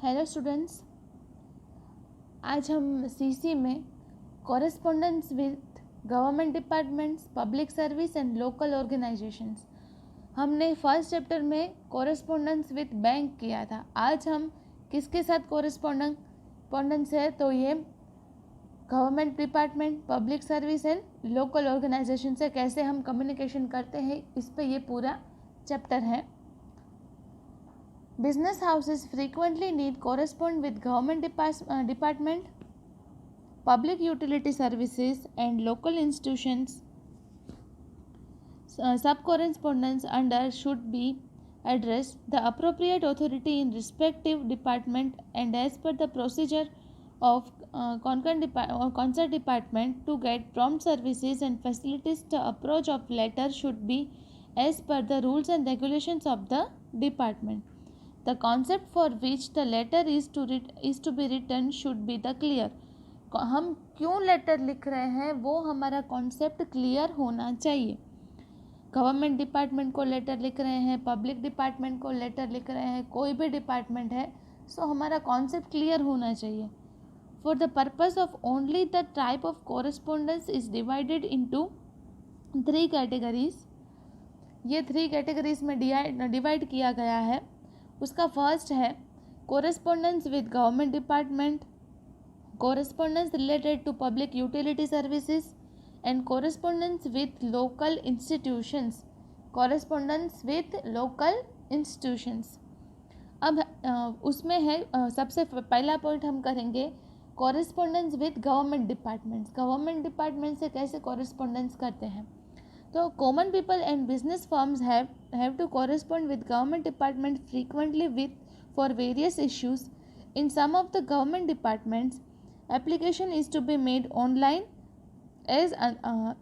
Hello students, आज हम CC में correspondence with government departments, public service and local organisations, हमने फर्स्ट चैप्टर में कॉरेस्पॉन्डेंस विद बैंक किया था। आज हम किसके साथ कॉरेस्पॉन्डेंस है, तो ये government department, public service and local organisation से कैसे हम कम्युनिकेशन करते हैं, इस पे ये पूरा चैप्टर है। Business houses frequently need correspond with government department, public utility services and local institutions. Sub-correspondence under should be addressed the appropriate authority in respective department and as per the procedure of concerned department to get prompt services and facilities. The approach of letter should be as per the rules and regulations of the department. The concept for which the letter is to be written should be the clear. हम क्यों letter लिख रहे हैं वो हमारा concept clear होना चाहिए। Government department को लेटर लिख रहे हैं, पब्लिक डिपार्टमेंट को लेटर लिख रहे हैं, कोई भी डिपार्टमेंट है, सो हमारा कॉन्सेप्ट क्लियर होना चाहिए। For the purpose of only the type of correspondence is divided into 3 categories. ये 3 कैटेगरीज में डिवाइड किया गया है। उसका फर्स्ट है correspondence with government department, correspondence related to public utility services and correspondence with local institutions. Correspondence with local institutions. अब उसमें है सबसे पहला पॉइंट हम करेंगे correspondence with government departments. Government department से कैसे कोरेस्पोंडेंस करते हैं, तो common people and business firms have to correspond with government department frequently for various issues. In some of the government departments, application is to be made online as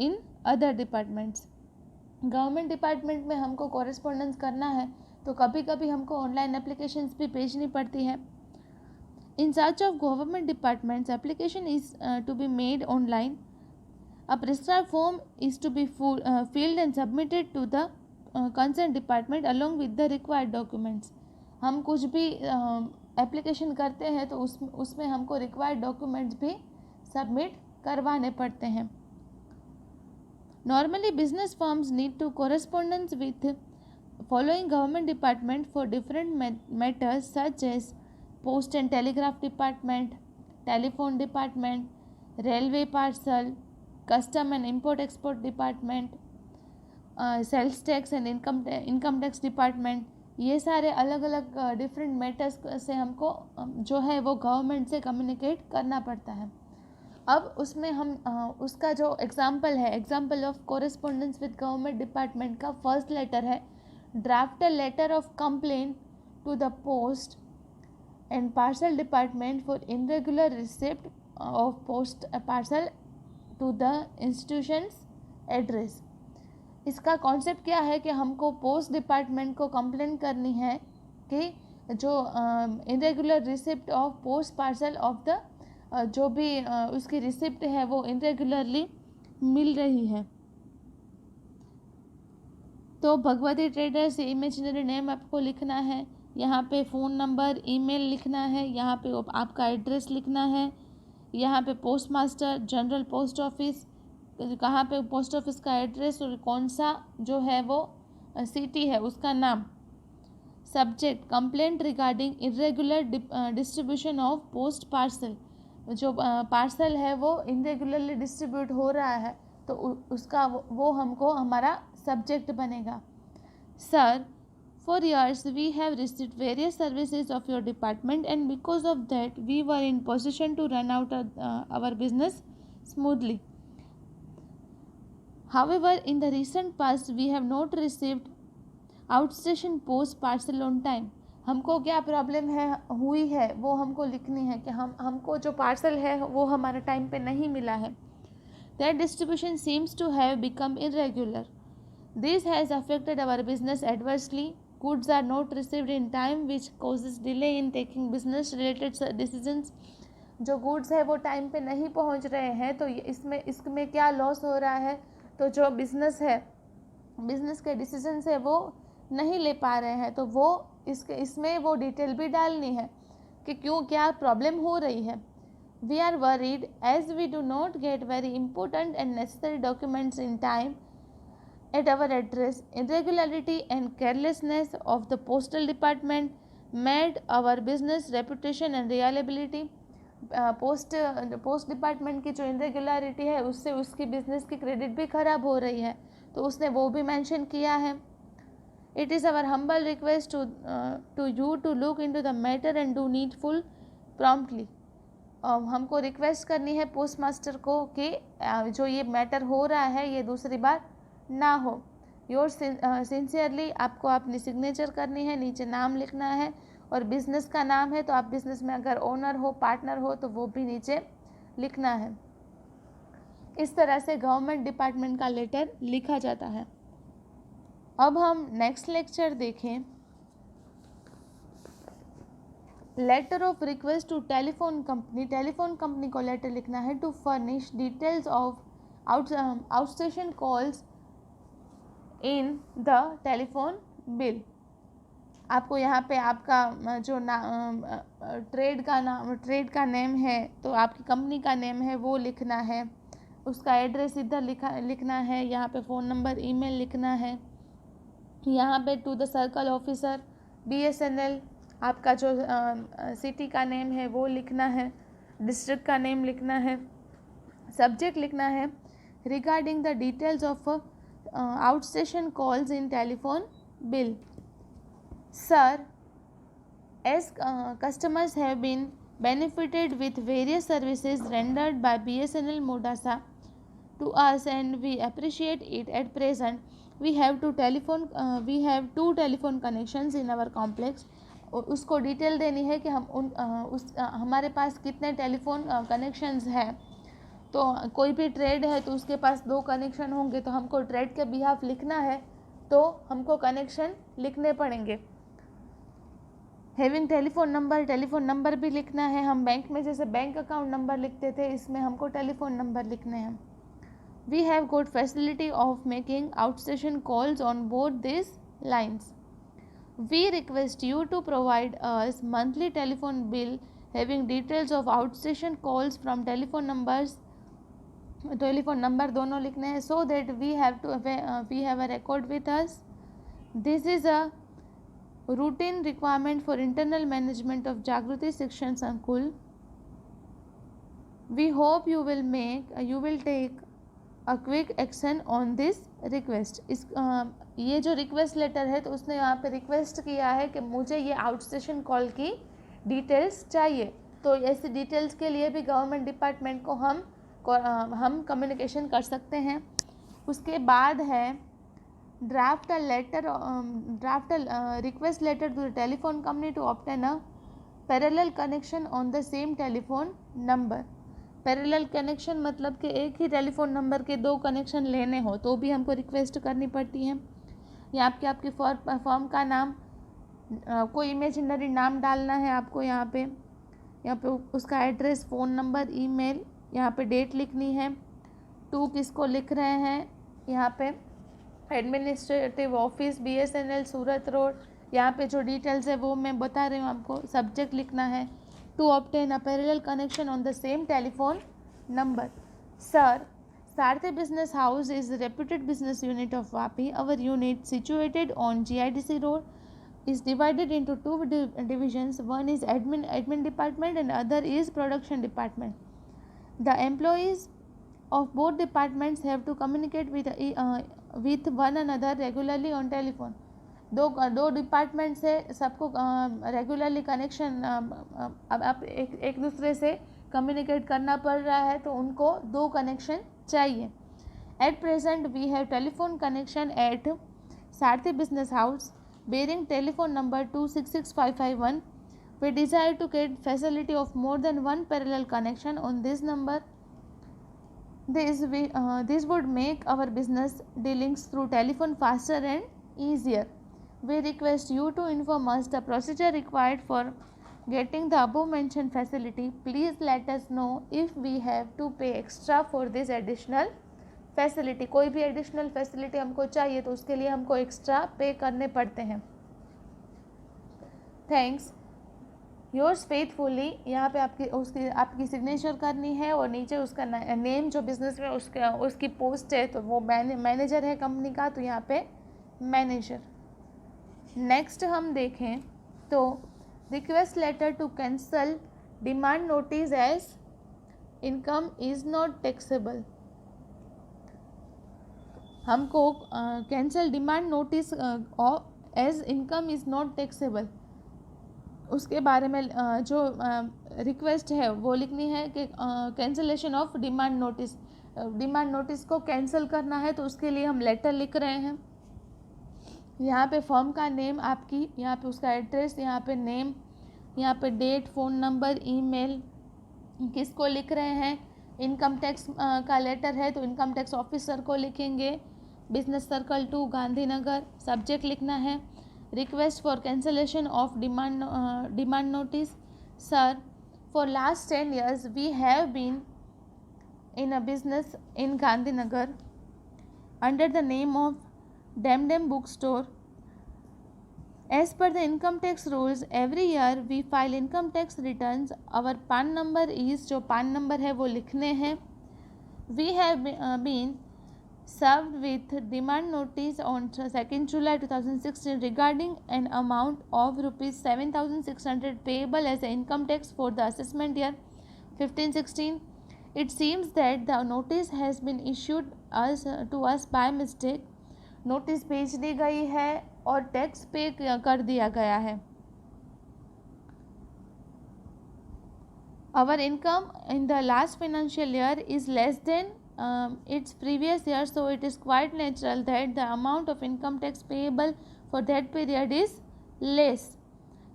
in other departments. Government department में हमको correspondence करना है तो कभी कभी हमको online applications भी भेजनी पड़ती है। In such of government departments application is to be made online. A prescribed form is to be filled and submitted to the concerned department along with the required documents. हम कुछ भी application करते हैं तो उसमें हमको रिक्वायर्ड डॉक्यूमेंट्स भी submit करवाने पड़ते हैं। Normally business firms need to correspondence with following government department for different matters such as post and telegraph department, telephone department, railway parcel, custom and import export department, sales tax and income tax department. ये सारे अलग अलग different matters से हमको जो है वो government से कम्युनिकेट करना पड़ता है। अब उसमें हम उसका जो एग्जांपल है, example of correspondence with government department का फर्स्ट लेटर है draft a letter of complaint to the post and parcel department for irregular receipt of post parcel to the institutions address. इसका कॉन्सेप्ट क्या है कि हमको post department को complaint करनी है कि जो irregular receipt of post parcel of the जो भी उसकी रिसिप्ट है वो इनरेगुलरली मिल रही है। तो भगवती ट्रेडर्स इमेजिनरी नेम आपको लिखना है, यहाँ पे फ़ोन नंबर, ईमेल लिखना है, यहाँ पे आपका एड्रेस लिखना है, यहाँ पे post master, general post office, कहाँ पे पोस्ट ऑफिस का एड्रेस और कौन सा जो है वो सिटी है उसका नाम। Subject complaint regarding irregular distribution of post parcel. जो पार्सल है वो इरेगुलरली डिस्ट्रीब्यूट हो रहा है तो उसका वो हमको हमारा सब्जेक्ट बनेगा। Sir, for years we have received various services of your department and because of that we were in position to run out our business smoothly. However, in the recent past we have not received outstation post parcel on time. हमको क्या problem है हुई है वो हमको लिखनी है कि हमको जो पार्सल है वो हमारे टाइम पे नहीं मिला है। That distribution seems to have become irregular. This has affected our business adversely. Goods are not received in time which causes delay in taking business related decisions. जो गुड्स है वो टाइम पे नहीं पहुंच रहे हैं तो इसमें क्या लॉस हो रहा है, तो जो बिजनेस के डिसीजंस है वो नहीं ले पा रहे हैं तो वो इसमें वो डिटेल भी डालनी है। कि क्यों, क्या प्रॉब्लम हो रही है. We are worried as we do not get very important and necessary documents in time at our address. Irregularity and carelessness of the postal department made our business reputation and reliability. Post department की जो irregularity है उससे उसकी business की credit भी ख़राब हो रही है, तो उसने वो भी मेंशन किया है. It is our humble request to you to look into the matter and do needful promptly. हमको रिक्वेस्ट करनी है पोस्ट मास्टर को कि जो ये मैटर हो रहा है ये दूसरी बार ना हो. योर सिंसियरली, आपको अपनी सिग्नेचर करनी है, नीचे नाम लिखना है, और बिज़नेस का नाम है तो आप बिज़नेस में अगर ओनर हो, पार्टनर हो तो वो भी नीचे लिखना है. इस तरह से गवर्नमेंट डिपार्टमेंट का लेटर लिखा जाता है. अब हम नेक्स्ट लेक्चर देखें. Letter of request to telephone company. Telephone company को लेटर लिखना है to furnish details of outstation calls in the telephone bill. आपको यहाँ पे आपका जो ट्रेड का नेम है तो आपकी कंपनी का नेम है वो लिखना है, उसका एड्रेस इधर लिखना है, यहाँ पे फ़ोन नंबर, ईमेल लिखना है, यहाँ पे to the circle officer BSNL, आपका जो सिटी का नेम है वो लिखना है, डिस्ट्रिक्ट का नेम लिखना है, सब्जेक्ट लिखना है regarding the details of outstation calls in telephone bill. Sir, as customers have been benefited with various services rendered by BSNL Modasa to us and we appreciate it. At present, we have two telephone connections in our complex. उसको detail देनी है कि हमारे पास कितने telephone connections हैं. तो कोई भी ट्रेड है तो उसके पास 2 कनेक्शन होंगे, तो हमको ट्रेड के बिहाफ लिखना है तो हमको कनेक्शन लिखने पड़ेंगे. हैविंग टेलीफोन नंबर भी लिखना है. हम बैंक में जैसे बैंक अकाउंट नंबर लिखते थे, इसमें हमको टेलीफोन नंबर लिखने हैं. We have good facility of making outstation calls on both this lines. We request you to provide us monthly telephone bill having details of outstation calls from telephone number दोनों लिखने हैं, so that we have a record with us. This is a routine requirement for internal management of Jagruti Shikshan Sankul. We hope you will take a quick action on this request. ये जो request letter है तो उसने यहाँ पे request किया है कि मुझे ये आउटस्टेशन कॉल की डिटेल्स चाहिए. तो ऐसी डिटेल्स के लिए भी गवर्नमेंट डिपार्टमेंट को हम कम्युनिकेशन कर सकते हैं. उसके बाद है draft a request letter to the telephone company to obtain a parallel connection on the same telephone number. Parallel connection मतलब कि एक ही टेलीफोन नंबर के 2 कनेक्शन लेने हो तो भी हमको रिक्वेस्ट करनी पड़ती है. या आपकी फॉर्म का नाम, कोई इमेजिनरी नाम डालना है आपको. यहाँ पे उसका एड्रेस, फ़ोन नंबर, ईमेल, यहाँ पे डेट लिखनी है. टू किसको लिख रहे हैं, यहाँ पे एडमिनिस्ट्रेटिव ऑफिस BSNL सूरत रोड. यहाँ पे जो डिटेल्स है वो मैं बता रही हूँ आपको. सब्जेक्ट लिखना है to obtain a parallel connection on the same telephone number. Sir, Sarathi business house is reputed business unit of Vapi. Our unit situated on GIDC road is divided into 2 divisions. One is admin department and other is production department. The employees of both departments have to communicate with one another regularly on telephone. दो department से सबको regularly connection अब आप एक दूसरे से communicate करना पड़ रहा है तो उनको 2 कनेक्शन चाहिए. At present we have telephone connection at Sarathi business house bearing telephone number 266551. We desire to get facility of more than one parallel connection on this number. This would make our business dealings through telephone faster and easier. We request you to inform us the procedure required for getting the above mentioned facility. Please let us know if we have to pay extra for this additional facility. कोई भी additional facility हमको चाहिए तो उसके लिए हमको extra पे करने पड़ते हैं. थैंक्स. योर्स फेथफुली, यहाँ पे आपकी सिग्नेचर करनी है और नीचे उसका नेम जो बिजनेस में उसकी पोस्ट है तो वो मैनेजर है कंपनी का, तो यहाँ पे मैनेजर। नेक्स्ट हम देखें तो request letter to cancel demand notice as income is not taxable. हमको cancel demand notice as income is not taxable उसके बारे में जो रिक्वेस्ट है वो लिखनी है कि कैंसलेशन ऑफ डिमांड नोटिस को कैंसिल करना है, तो उसके लिए हम लेटर लिख रहे हैं। यहाँ पे फर्म का नेम आपकी, यहाँ पे उसका एड्रेस, यहाँ पे नेम, यहाँ पे डेट, फ़ोन नंबर, ईमेल, किसको लिख रहे हैं। इनकम टैक्स का लेटर है तो इनकम टैक्स ऑफिसर को लिखेंगे, बिजनेस सर्कल 2 गांधीनगर। सब्जेक्ट लिखना है request for cancellation of demand notice. Sir, for last 10 years we have been in a business in Gandhinagar under the name of Demdem bookstore. As per the income tax rules, every year we file income tax returns. Our PAN number is, जो PAN number है वो लिखने हैं। We have been served with demand notice on 2nd July 2016 regarding an amount of rupees 7,600 payable as income tax for the assessment year 15-16. It seems that the notice has been issued to us by mistake. Notice भेज दी गई है और tax पे कर दिया गया है। Our income in the last financial year is less than its previous year, so it is quite natural that the amount of income tax payable for that period is less.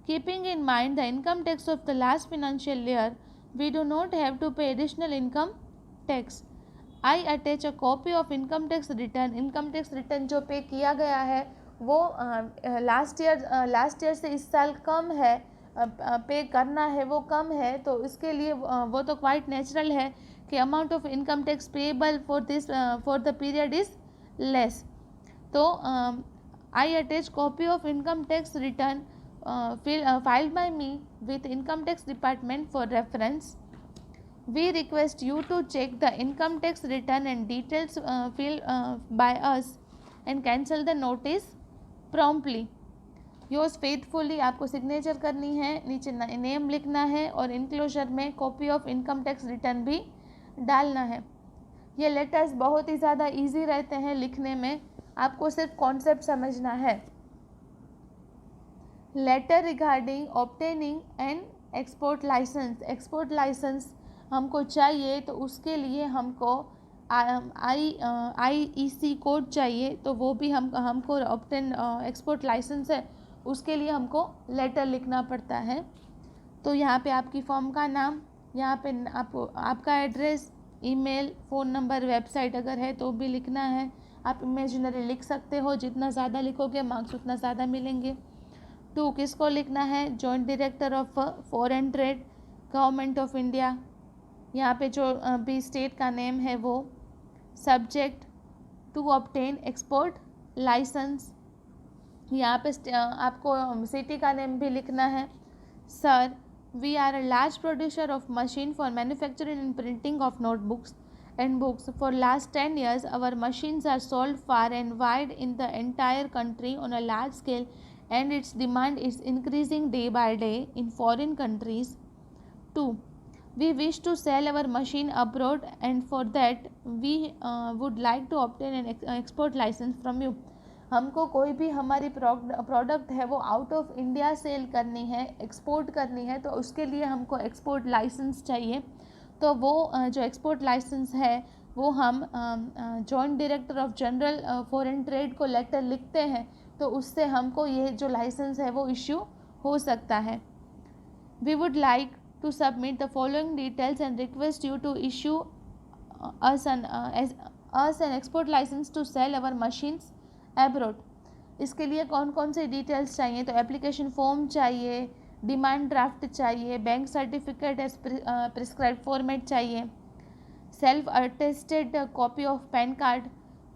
Keeping in mind the income tax of the last financial year, we do not have to pay additional income tax. I attach a copy of income tax return. Income tax return जो पे किया गया है वो last year से इस साल कम है, पे करना है वो कम है, तो इसके लिए वो तो क्वाइट नेचुरल है कि amount of income tax payable for the period is less. तो I attach copy of income tax return filed by me with income tax department for reference. We request you to check the income tax return and details filled by us and cancel the notice promptly. Yours faithfully, आपको signature करनी है, नीचे name लिखना है और enclosure में copy of income tax return भी डालना है। ये लेटर्स बहुत ही ज़्यादा इजी रहते हैं लिखने में, आपको सिर्फ कॉन्सेप्ट समझना है। Letter regarding obtaining and export licence. Export licence हमको चाहिए तो उसके लिए हमको IEC कोड चाहिए, तो वो भी हमको ऑब्टेन एक्सपोर्ट लाइसेंस है उसके लिए हमको लेटर लिखना पड़ता है। तो यहाँ पे आपकी फॉर्म का नाम, यहाँ पे आपका address, email, phone number, website अगर है तो भी लिखना है। आप इमेजिनरी लिख सकते हो, जितना ज़्यादा लिखोगे मार्क्स उतना ज़्यादा मिलेंगे। 2 किसको लिखना है, joint director of foreign trade government of India, यहाँ पे जो भी स्टेट का नेम है वो। Subject to obtain export licence, यहाँ पे आपको सिटी का नेम भी लिखना है। Sir, we are a large producer of machine for manufacturing and printing of notebooks and books. For last 10 years, our machines are sold far and wide in the entire country on a large scale, and its demand is increasing day by day in foreign countries. 2. We wish to sell our machine abroad, and for that we would like to obtain an export license from you. हमको कोई भी हमारी product है वो out of India cell करनी है, export करनी है, तो उसके लिए हमको एक्सपोर्ट लाइसेंस चाहिए। तो वो जो एक्सपोर्ट लाइसेंस है वो हम joint director of general foreign trade को लेटर लिखते हैं, तो उससे हमको ये जो लाइसेंस है वो इश्यू हो सकता है। We would like to submit the following details and request you to issue us an export licence to sell our machines abroad. इसके लिए कौन कौन से डिटेल्स चाहिए, तो एप्लीकेशन फॉर्म चाहिए, डिमांड ड्राफ्ट चाहिए, bank certificate as prescribe format चाहिए, self attested copy of PAN card,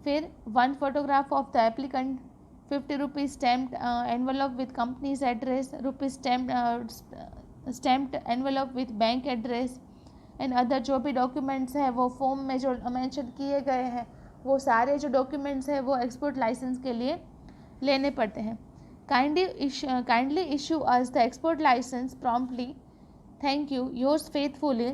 फिर 1 photograph of the applicant, 50 rupees stamped envelope with company's address, rupees stamped envelope with bank address and other जो भी documents हैं वो form में जो mention किए गए हैं वो सारे जो डॉक्यूमेंट्स हैं वो एक्सपोर्ट लाइसेंस के लिए लेने पड़ते हैं. Kindly issue us the export licence promptly. Thank you. Yours faithfully.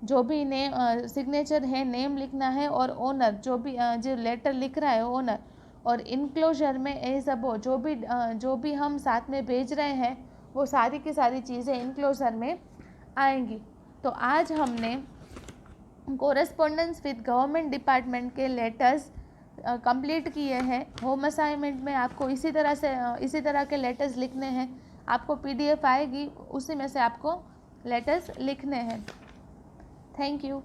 जो भी नेम सिग्नेचर है, नेम लिखना है और ओनर जो भी जो लेटर लिख रहा है ओनर, और इनक्लोजर में ये सब हो जो भी हम साथ में भेज रहे हैं वो सारी की सारी चीज़ें इनक्लोजर में आएंगी. तो आज हमने कोरेस्पोंडेंस विद गवर्नमेंट डिपार्टमेंट के लेटर्स कंप्लीट किए हैं. होम असाइनमेंट में आपको इसी तरह के लेटर्स लिखने हैं. आपको PDF आएगी, उसी में से आपको लेटर्स लिखने हैं. Thank you.